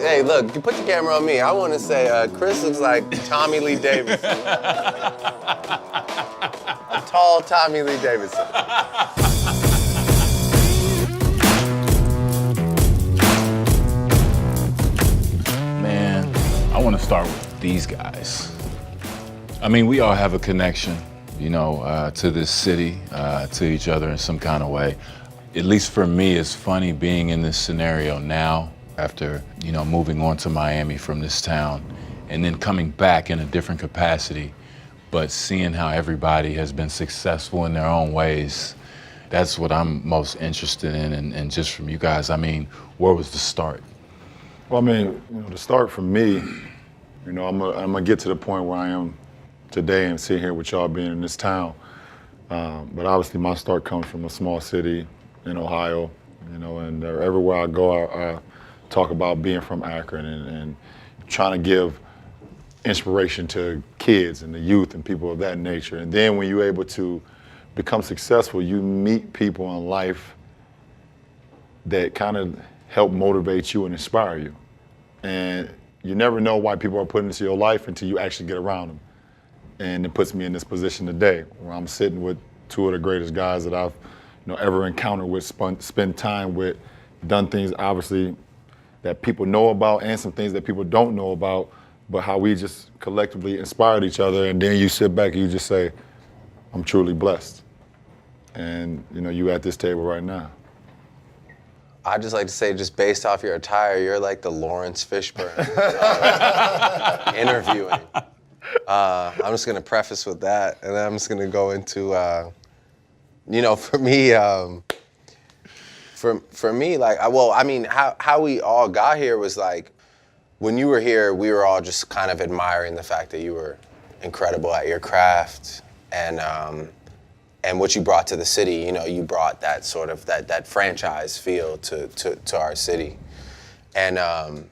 Hey, look, you put your camera on me. I want to say Chris looks like Tommy Lee Davidson. A tall Tommy Lee Davidson. Man, I want to start with these guys. I mean, we all have a connection, you know, to this city, to each other in some kind of way. At least for me, it's funny being in this scenario now after, you know, moving on to Miami from this town and then coming back in a different capacity, but seeing how everybody has been successful in their own ways. That's what I'm most interested in. And just from you guys, I mean, where was the start? Well, I mean, you know, the start for me, you know, I'm gonna get to the point where I am today and sit here with y'all being in this town. But obviously my start comes from a small city in Ohio, you know, and everywhere I go, I talk about being from Akron and trying to give inspiration to kids and the youth and people of that nature. And then when you're able to become successful, you meet people in life that kind of help motivate you and inspire you. And you never know why people are put into your life until you actually get around them. And it puts me in this position today where I'm sitting with two of the greatest guys that I've ever encountered with, spent time with, done things obviously that people know about and some things that people don't know about, but how we just collectively inspired each other. And then you sit back and you just say, I'm truly blessed. And you at this table right now. I'd just like to say, just based off your attire, you're like the Lawrence Fishburne interviewing. I'm just gonna preface with that, and then I'm just gonna go into, for me, how we all got here was like, when you were here, we were all just kind of admiring the fact that you were incredible at your craft and what you brought to the city. You brought that sort of that franchise feel to our city, and I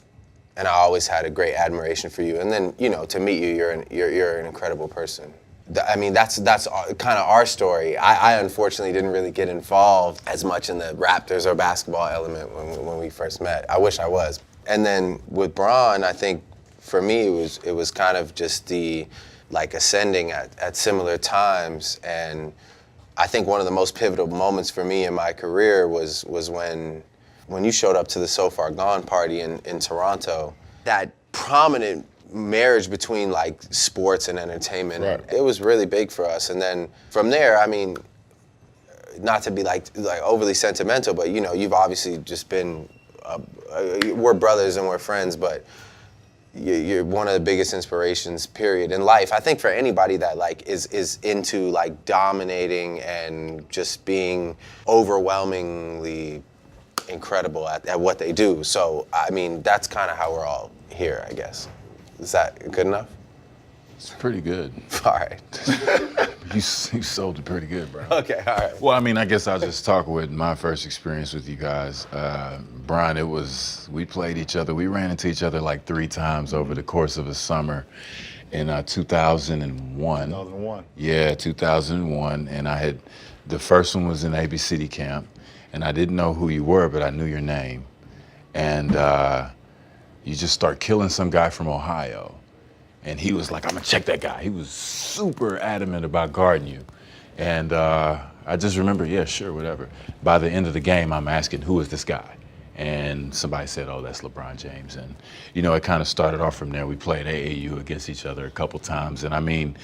always had a great admiration for you. And then to meet you, you're an incredible person. I mean, that's kind of our story. I unfortunately didn't really get involved as much in the Raptors or basketball element when we first met. I wish I was. And then with Bron, I think for me it was kind of just the ascending at similar times. And I think one of the most pivotal moments for me in my career was when you showed up to the So Far Gone party in Toronto. That prominent marriage between sports and entertainment, right. It was really big for us. And then from there, I mean, not to be like overly sentimental, but you've obviously just been, we're brothers and we're friends, but you're one of the biggest inspirations, period, in life. I think for anybody that is into dominating and just being overwhelmingly incredible at what they do. So I mean, that's kind of how we're all here, I guess. Is that good enough? It's pretty good. All right. You sold it pretty good, bro. Okay, all right. Well, I mean, I guess I'll just talk with my first experience with you guys. Brian, we played each other. We ran into each other 3 times over the course of a summer in 2001. 2001. Yeah, 2001. And the first one was in AB City Camp. And I didn't know who you were, but I knew your name. And you just start killing some guy from Ohio. And he was like, I'm gonna check that guy. He was super adamant about guarding you. And I just remember, yeah, sure, whatever. By the end of the game, I'm asking, who is this guy? And somebody said, oh, that's LeBron James. And, it kind of started off from there. We played AAU against each other a couple times. And I mean,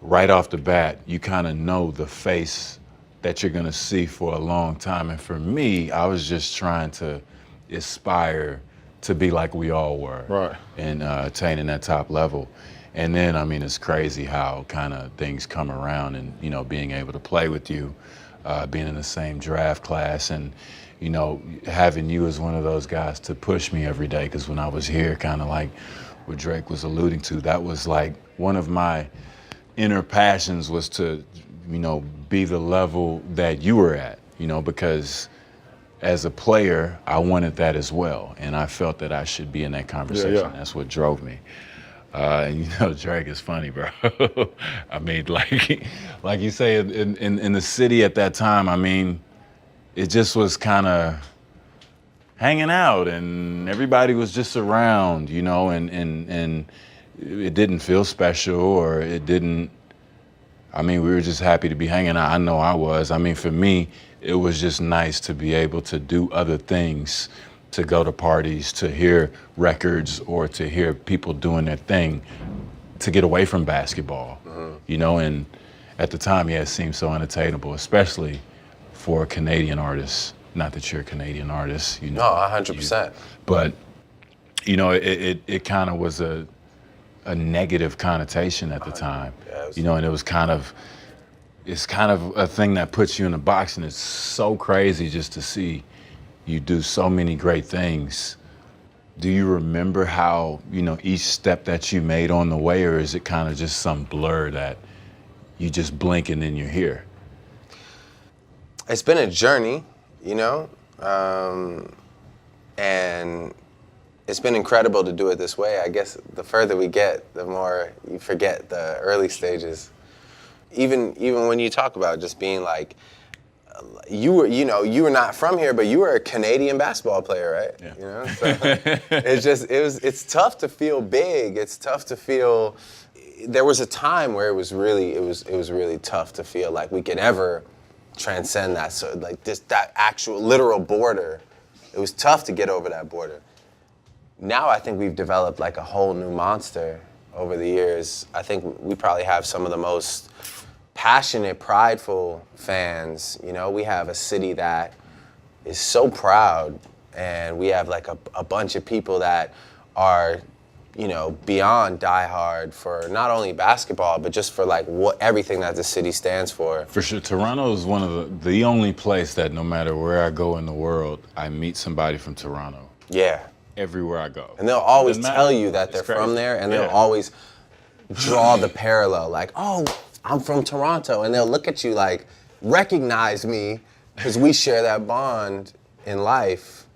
right off the bat, you kind of know the face that you're gonna see for a long time. And for me, I was just trying to aspire to be like we all were, right, and attaining that top level. And then, I mean, it's crazy how kind of things come around and, being able to play with you, being in the same draft class and, having you as one of those guys to push me every day. Because when I was here, kind of like what Drake was alluding to, that was one of my inner passions was to, be the level that you were at, because as a player, I wanted that as well. And I felt that I should be in that conversation. Yeah. That's what drove me. And Drake is funny, bro. I mean, like you say, in the city at that time, I mean, it just was kind of hanging out, and everybody was just around, you know, and it didn't feel special, or it didn't. I mean, we were just happy to be hanging out. I know I was. I mean, for me, it was just nice to be able to do other things, to go to parties, to hear records, or to hear people doing their thing, to get away from basketball, you know. And at the time, yeah, it seemed so unattainable, especially for a Canadian artist. Not that you're a Canadian artist, you know. No, 100%. But, you know, it kind of was a negative connotation at the time, Yeah, you know, and it's kind of a thing that puts you in a box, and it's so crazy just to see you do so many great things. Do you remember how, you know, each step that you made on the way, or is it kind of just some blur that you just blink and then you're here? It's been a journey, you know, and it's been incredible to do it this way. I guess the further we get, the more you forget the early stages. Even when you talk about just being like, you were not from here, but you were a Canadian basketball player, right? Yeah. You know, so it's tough to feel big. It's tough to feel. There was a time where it was really tough to feel like we could ever transcend that, so like that actual literal border. It was tough to get over that border. Now I think we've developed like a whole new monster over the years. I think we probably have some of the most passionate, prideful fans. You know, we have a city that is so proud, and we have like a bunch of people that are, you know, beyond diehard for not only basketball, but just for like everything that the city stands for. For sure, Toronto is one of the only place that no matter where I go in the world, I meet somebody from Toronto. Yeah. Everywhere I go. And they'll always Doesn't tell matter. you that they're It's crazy. from there, and Yeah. they'll always draw the parallel, like, oh, I'm from Toronto, and they'll look at you like, recognize me, because we share that bond in life.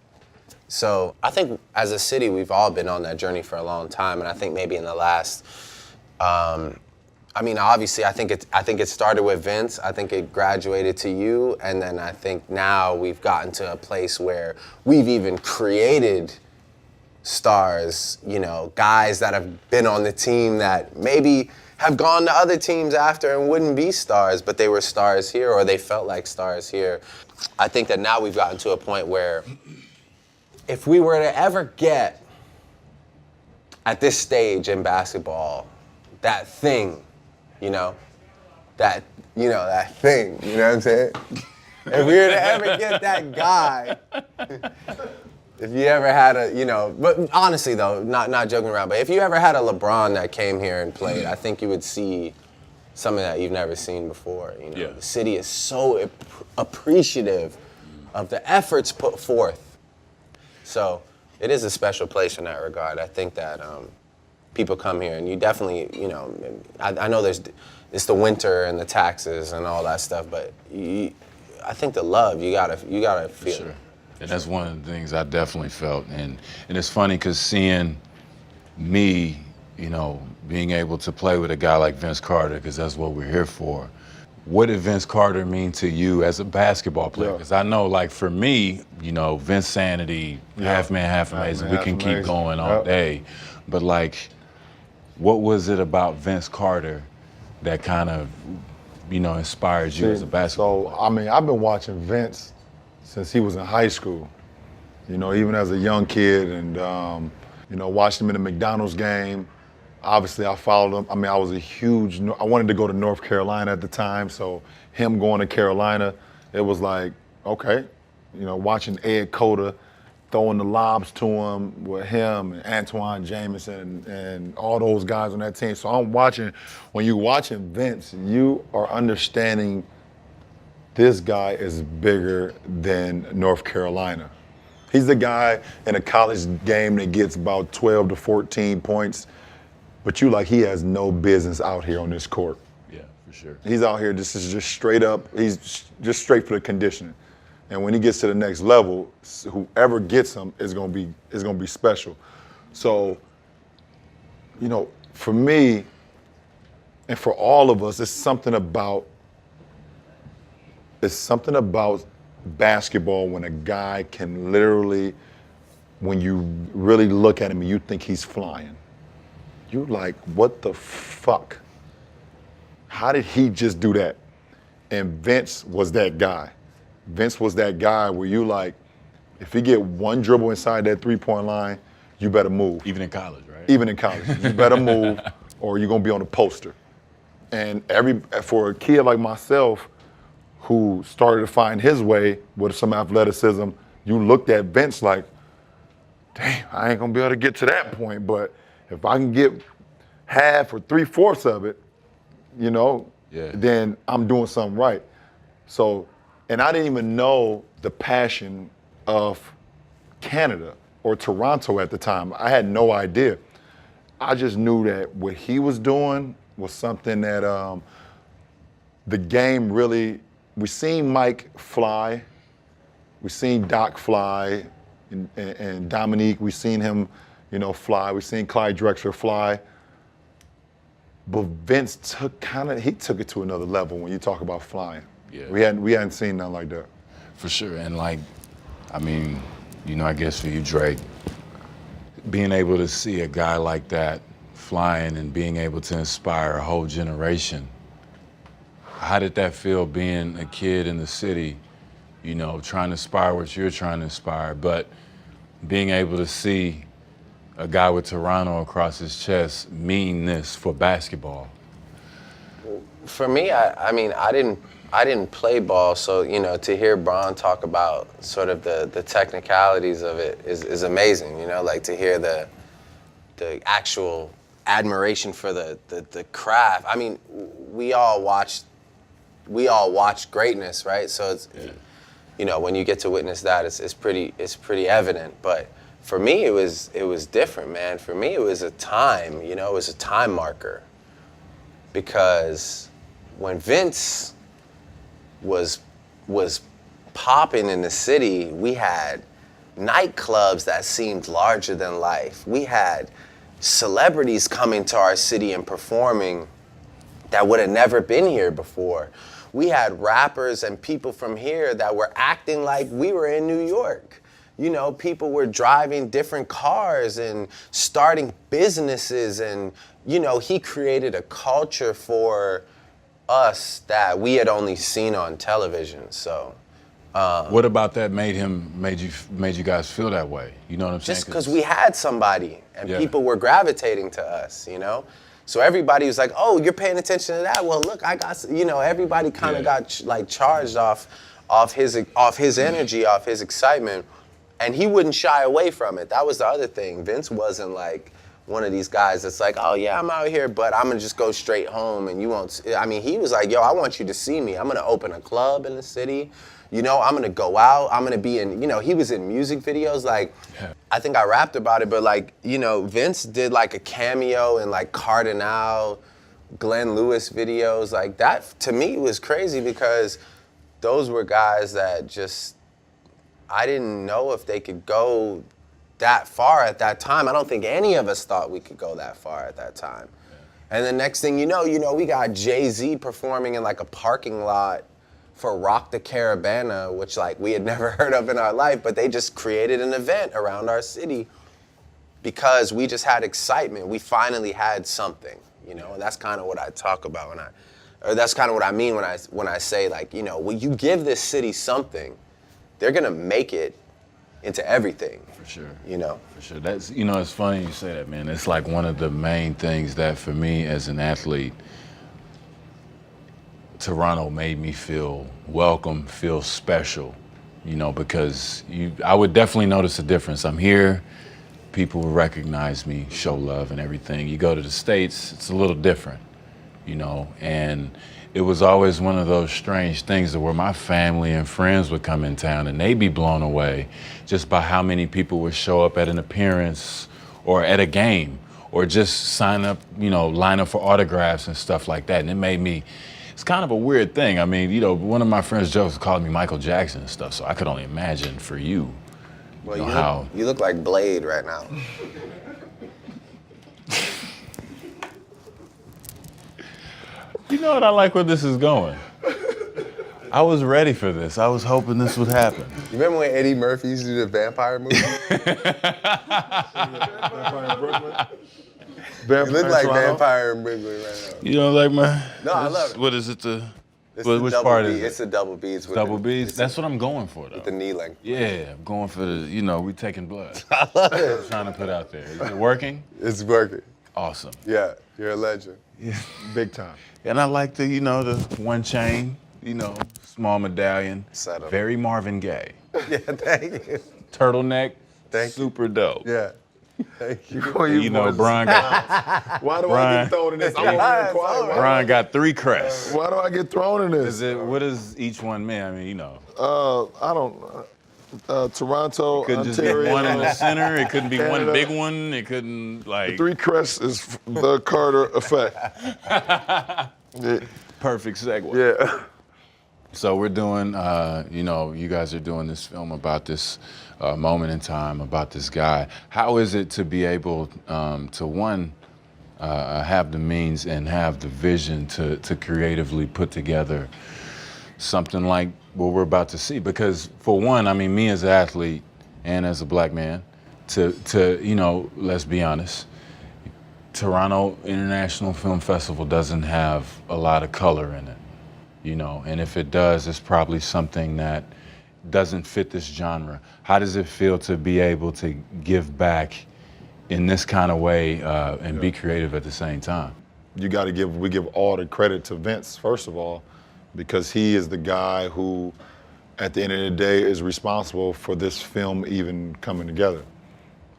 So I think as a city, we've all been on that journey for a long time, and I think maybe in the last, I mean, obviously, I think it started with Vince. I think it graduated to you, and then I think now we've gotten to a place where we've even created stars, you know, guys that have been on the team that maybe have gone to other teams after and wouldn't be stars, but they were stars here, or they felt like stars here. I think that now we've gotten to a point where if we were to ever get at this stage in basketball, that thing, that thing, you know what I'm saying? If we were to ever get that guy, if you ever had but honestly though, not joking around, but if you ever had a LeBron that came here and played, I think you would see something that you've never seen before. You know, Yeah. The city is so appreciative of the efforts put forth. So it is a special place in that regard. I think that people come here, and you definitely, I know it's the winter and the taxes and all that stuff, but I think the love you gotta feel. Sure. And that's one of the things I definitely felt. And it's funny because seeing me, being able to play with a guy like Vince Carter, because that's what we're here for. What did Vince Carter mean to you as a basketball player? Yeah. Because I know, like, for me, Vince Sanity, half man, half amazing. Half We can man, keep half amazing. going all Yep. day. But, like, what was it about Vince Carter that kind of, inspired you as a basketball player? So, I mean, I've been watching Vince since he was in high school, even as a young kid, and, watched him in the McDonald's game. Obviously, I followed him. I mean, I wanted to go to North Carolina at the time, so him going to Carolina, it was like, okay, watching Ed Cota throwing the lobs to him with him and Antoine Jamison and all those guys on that team. So when you're watching Vince, you are understanding this guy is bigger than North Carolina. He's the guy in a college game that gets about 12 to 14 points, but he has no business out here on this court. Yeah, for sure. He's out here, this is just straight up, he's just straight for the conditioning. And when he gets to the next level, whoever gets him is gonna be special. So, for me, and for all of us, it's something about basketball when a guy can literally when you really look at him and you think he's flying. You're like, what the fuck? How did he just do that? And Vince was that guy. Vince was that guy where you like, if he get one dribble inside that three-point line, you better move. Even in college, right? Even in college, you better move or you're gonna be on the poster. And for a kid like myself who started to find his way with some athleticism, you looked at Vince like, damn, I ain't gonna be able to get to that point, but if I can get half or 3/4 of it, you know, then I'm doing something right. So, and I didn't even know the passion of Canada or Toronto at the time. I had no idea. I just knew that what he was doing was something that the game really, we seen Mike fly, we seen Doc fly, and Dominique, we seen him, you know, fly. We seen Clyde Drexler fly. But Vince took it to another level when you talk about flying. Yeah. We hadn't seen nothing like that. For sure. And like, I mean, you know, I guess for you, Drake, being able to see a guy like that flying and being able to inspire a whole generation, how did that feel being a kid in the city, you know, trying to inspire what you're trying to inspire, but being able to see a guy with Toronto across his chest mean this for basketball? For me, I mean, I didn't play ball, so, you know, to hear Bron talk about sort of the technicalities of it is amazing, you know, like to hear the actual admiration for the craft. I mean, we all watched greatness, right? So it's, you know, when you get to witness that, it's pretty evident. But for me, it was different, man. For me, it was a time, you know, it was a time marker. Because when Vince was popping in the city, we had nightclubs that seemed larger than life. We had celebrities coming to our city and performing that would have never been here before. We had rappers and people from here that were acting like we were in New York. You know, people were driving different cars and starting businesses, and, you know, he created a culture for us that we had only seen on television. So what about that made you guys feel that way? You know what I'm saying? Just because we had somebody and Yeah. people were gravitating to us, you know? So everybody was like, oh, you're paying attention to that? Well, look, I got, you know, everybody kind of got like charged off his energy, off his excitement. And he wouldn't shy away from it. That was the other thing. Vince wasn't like one of these guys that's like, oh yeah, I'm out here, but I'm gonna just go straight home and you won't. I mean, he was like, yo, I want you to see me. I'm gonna open a club in the city. You know, I'm gonna go out. I'm gonna be in, you know, he was in music videos. Like, I think I rapped about it, but like, you know, Vince did like a cameo in like Cardinal, Glenn Lewis videos. Like that, to me, was crazy because those were guys that just, I didn't know if they could go that far at that time. I don't think any of us thought we could go that far at that time. And the next thing you know, we got Jay-Z performing in like a parking lot for Rock the Caravana, which like we had never heard of in our life, but they just created an event around our city because we just had excitement. We finally had something, you know, and that's kind of what I talk about or that's kind of what I mean when I say like, you know, when you give this city something, they're gonna make it into everything. For sure. You know? For sure. That's, you know, it's funny you say that, man. It's like one of the main things that for me as an athlete, Toronto made me feel welcome, feel special, you know, because I would definitely notice a difference. I'm here, people will recognize me, show love and everything. You go to the States, it's a little different, you know, and it was always one of those strange things where my family and friends would come in town and they'd be blown away just by how many people would show up at an appearance or at a game or just sign up, you know, line up for autographs and stuff like that. And it made me, it's kind of a weird thing. I mean, you know, one of my friends jokes called me Michael Jackson and stuff, so I could only imagine for you. Well, you know, you look like Blade right now. You know what, I like where this is going. I was ready for this. I was hoping this would happen. You remember when Eddie Murphy used to do the vampire movie? Vampire in Brooklyn. You look like Toronto. Vampire in Brooklyn right now. You don't like my? No, I love it. What is it? It's Which the part double is B. it? It's the double B's. With Double the, B's. That's what I'm going for, though. the knee length. Yeah, I'm going for the. We taking blood. I love it. I'm trying to put out there. Is it working? It's working. Awesome. Yeah, you're a legend. Big time. And I like the, the one chain, small medallion. Set 'em. Very Marvin Gaye. Yeah, thank you. Turtleneck. Thank you. super dope. Yeah. Thank you. Brian got Why do I Brian. get thrown in this? I'm over here quiet. Brian got 3 crests. Why do I get thrown in this? What does each one mean? I mean, I don't. Toronto, couldn't just Ontario. be one in the center. It couldn't be one Canada. big one. It couldn't like 3 crests is the Carter effect. perfect segue. Yeah. So we're doing, you guys are doing this film about this moment in time, about this guy. How is it to be able to, one, have the means and have the vision to creatively put together something like what we're about to see? Because for one, I mean, me as an athlete and as a black man, to let's be honest, Toronto International Film Festival doesn't have a lot of color in it. And if it does, it's probably something that doesn't fit this genre. How does it feel to be able to give back in this kind of way and be creative at the same time? We give all the credit to Vince, first of all, because he is the guy who, at the end of the day, is responsible for this film even coming together.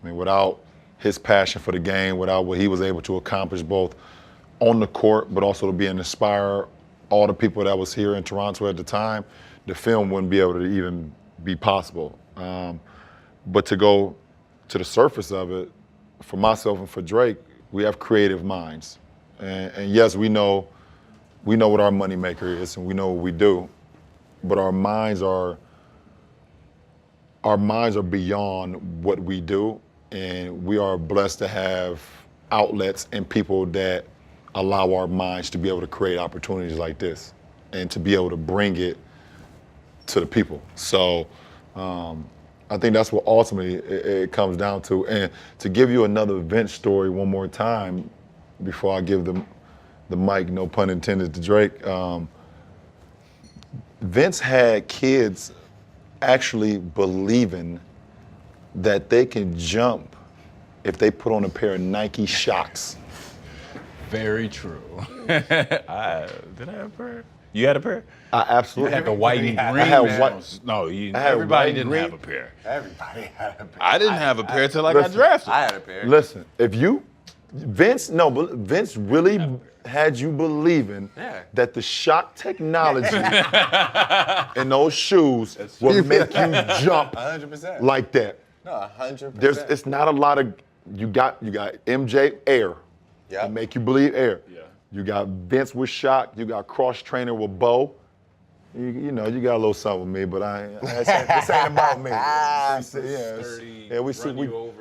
I mean, without his passion for the game, without what he was able to accomplish both on the court, but also to be an inspire all the people that was here in Toronto at the time, the film wouldn't be able to even be possible. But to go to the surface of it, for myself and for Drake, we have creative minds. And yes, we know what our moneymaker is and we know what we do, but our minds are beyond what we do, and we are blessed to have outlets and people that allow our minds to be able to create opportunities like this and to be able to bring it to the people. So I think that's what ultimately it comes down to. And to give you another Vince story one more time before I give the mic, no pun intended, to Drake, Vince had kids actually believing that they can jump if they put on a pair of Nike Shox. Very true. Did I have a pair? You had a pair? I absolutely You had the white and green. I had man. white. No, had everybody white, didn't green. have a pair. Everybody had a pair. I didn't have a pair till I got listen, drafted. I had a pair. Listen, Vince really had you believing that the shock technology in those shoes will make you jump 100%. like that. No, 100%. It's not a lot of, you got MJ Air. Yeah. To make you believe Air. Yeah. You got Vince with Shock. You got cross trainer with Bo. You got a little something with me, but this ain't about me.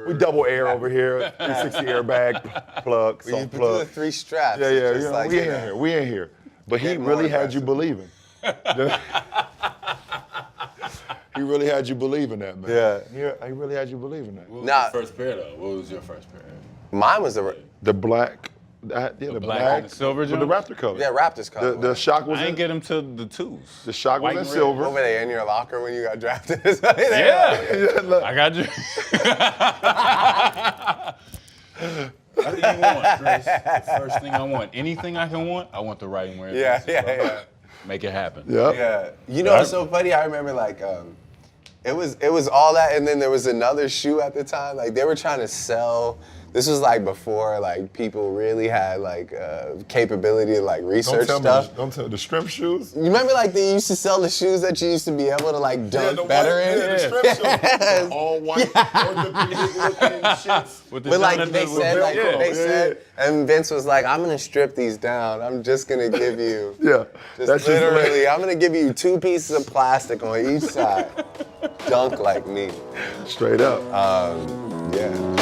We double air over here. 360 airbag plug, We some used to do plug. the 3 straps. Yeah, just like, we in here. We in here. But he Getting really more had you aggressive. believing. He really had you believing that, man. Yeah. He really had you believing that. What was Nah. your first pair, though? What was your first pair? Mine was the The black, the black black and silver with the joint? Raptor color. Raptors color. The shock was I in, didn't get them till the 2s. the shock white was in and red. silver. Over there in your locker when you got drafted. Yeah. Look, I got you. What do you want, Chris? The first thing I want. Anything I can want, I want the right and wear. Yeah. Make it happen. Yep. Yeah. You know what's so funny? I remember it was all that, and then there was another shoe at the time. Like they were trying to sell. This was like before people really had capability to research stuff. Don't tell me the shrimp shoes. You remember they used to sell the shoes that you used to be able to dunk better in? the shrimp shoes. The all white orthopedic looking shits. With the But Jonathan- they said, yeah. they said, and Vince was like, I'm gonna strip these down. I'm just gonna give you, Yeah, just literally, I'm gonna give you 2 pieces of plastic on each side. Dunk like me. straight up. Yeah.